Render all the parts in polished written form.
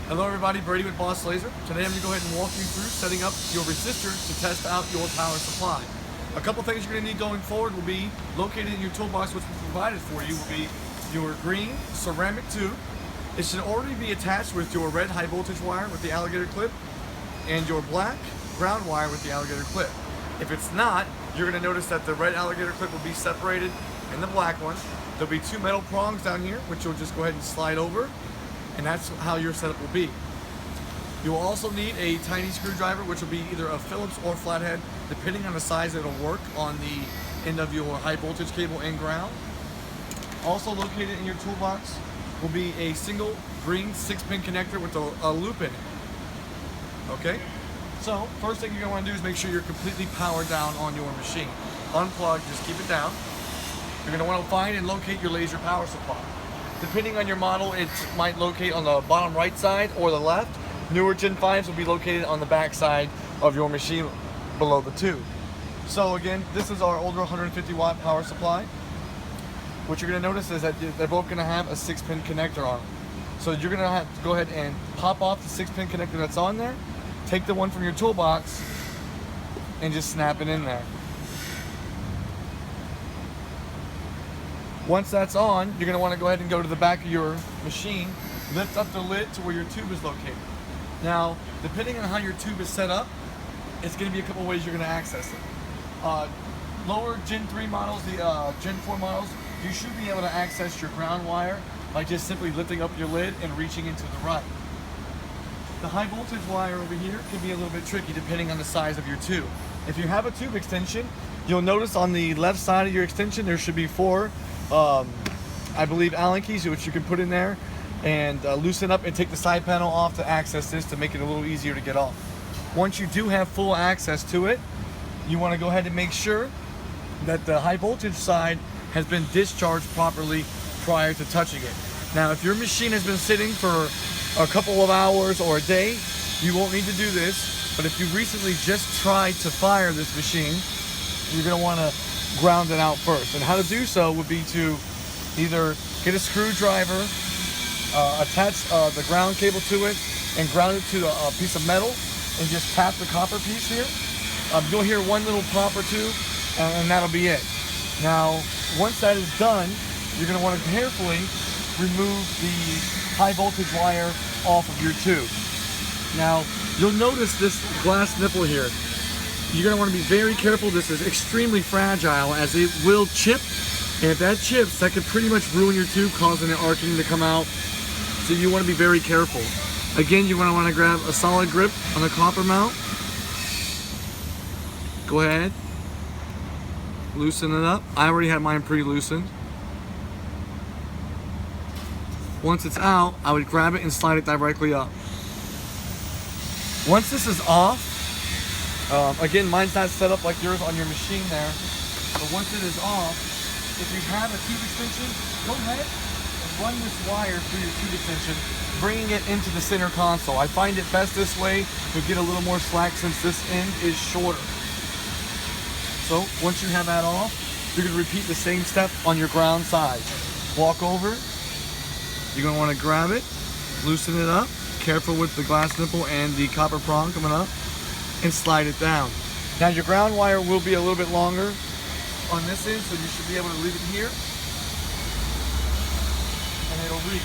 Hello everybody, Brady with Boss Laser. Today I'm going to go ahead and walk you through setting up your resistor to test out your power supply. A couple things you're going to need going forward will be located in your toolbox, which we provided for you will be your green ceramic tube. It should already be attached with your red high voltage wire with the alligator clip and your black ground wire with the alligator clip. If it's not, you're going to notice that the red alligator clip will be separated and the black one. There'll be two metal prongs down here, which you'll just go ahead and slide over. And that's how your setup will be. You will also need a tiny screwdriver, which will be either a Phillips or flathead, depending on the size it'll work on the end of your high voltage cable and ground. Also located in your toolbox will be a single green 6-pin connector with a loop in it. Okay? So, first thing you're going to want to do is make sure you're completely powered down on your machine. Unplug, just keep it down. You're going to want to find and locate your laser power supply. Depending on your model, it might locate on the bottom right side or the left. Newer Gen 5s will be located on the back side of your machine below the tube. So again, this is our older 150 watt power supply. What you're going to notice is that they're both going to have a 6-pin connector on them. So you're going to have to go ahead and pop off the 6-pin connector that's on there, take the one from your toolbox, and just snap it in there. Once that's on, you're going to want to go ahead and go to the back of your machine, lift up the lid to where your tube is located. Now, depending on how your tube is set up, it's going to be a couple ways you're going to access it. Lower Gen 3 models, the Gen 4 models, you should be able to access your ground wire by just simply lifting up your lid and reaching into the right. The high voltage wire over here can be a little bit tricky depending on the size of your tube. If you have a tube extension, you'll notice on the left side of your extension there should be 4 I believe Allen keys, which you can put in there and loosen up and take the side panel off to access this to make it a little easier to get off. Once you do have full access to it, you want to go ahead and make sure that the high voltage side has been discharged properly prior to touching it. Now, if your machine has been sitting for a couple of hours or a day, you won't need to do this. But if you recently just tried to fire this machine, you're going to want to ground it out first. And how to do so would be to either get a screwdriver, attach the ground cable to it, and ground it to a piece of metal, and just tap the copper piece here. You'll hear one little pop or two, and that'll be it. Now, once that is done, you're going to want to carefully remove the high voltage wire off of your tube. Now, you'll notice this glass nipple here. You're going to want to be very careful. This is extremely fragile as it will chip, and if that chips, that could pretty much ruin your tube, causing the arcing to come out. So you want to be very careful. Again, you're going to want to grab a solid grip on the copper mount. Go ahead, loosen it up. I already have mine pre-loosened. Once it's out, I would grab it and slide it directly up. Once this is off, again, mine's not set up like yours on your machine there, but once it is off, if you have a tube extension, go ahead and run this wire through your tube extension, bringing it into the center console. I find it best this way to get a little more slack since this end is shorter. So once you have that off, you're going to repeat the same step on your ground side. Walk over, you're going to want to grab it, loosen it up, careful with the glass nipple and the copper prong coming up, and slide it down. Now your ground wire will be a little bit longer on this end, so you should be able to leave it here and it'll reach.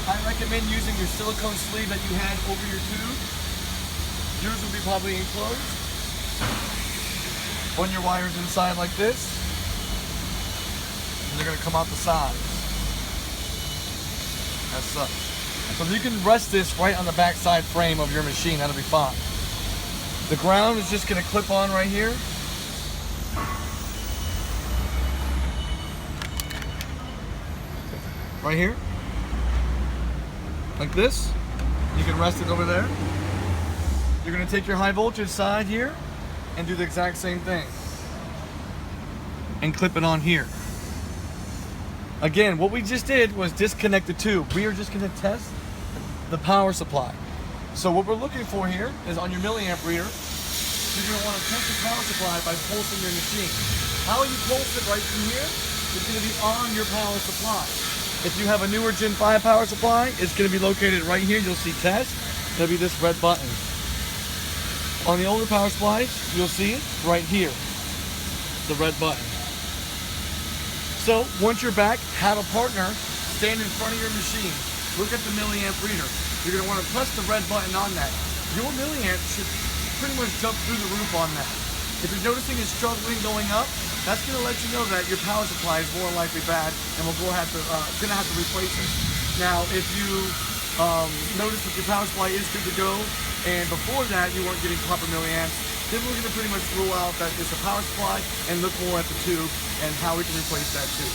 I recommend using your silicone sleeve that you had over your tube. Yours will be probably enclosed. Run your wires inside like this, and they're going to come out the sides as such. So you can rest this right on the backside frame of your machine. That'll be fine. The ground is just going to clip on right here. Right here. Like this. You can rest it over there. You're going to take your high voltage side here and do the exact same thing. And clip it on here. Again, what we just did was disconnect the tube. We are just going to test the power supply. So what we're looking for here is on your milliamp reader, you're going to want to test the power supply by pulsing your machine. How you pulse it right from here is going to be on your power supply. If you have a newer Gen 5 power supply, it's going to be located right here. You'll see test. It'll be this red button. On the older power supplies, you'll see it right here, the red button. So once you're back, have a partner stand in front of your machine. Look at the milliamp reader. You're going to want to press the red button on that. Your milliamp should pretty much jump through the roof on that. If you're noticing it's struggling going up, that's going to let you know that your power supply is more likely bad, and we'll going to have to replace it. Now, if you notice that your power supply is good to go, and before that you weren't getting proper milliamps, then we're going to pretty much rule out that it's a power supply and look more at the tube and how we can replace that tube.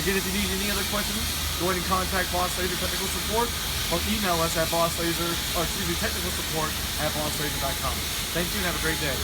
Again, if you need any other questions, go ahead and contact Boss Laser Technical Support or email us at technical support@bosslaser.com. Thank you and have a great day.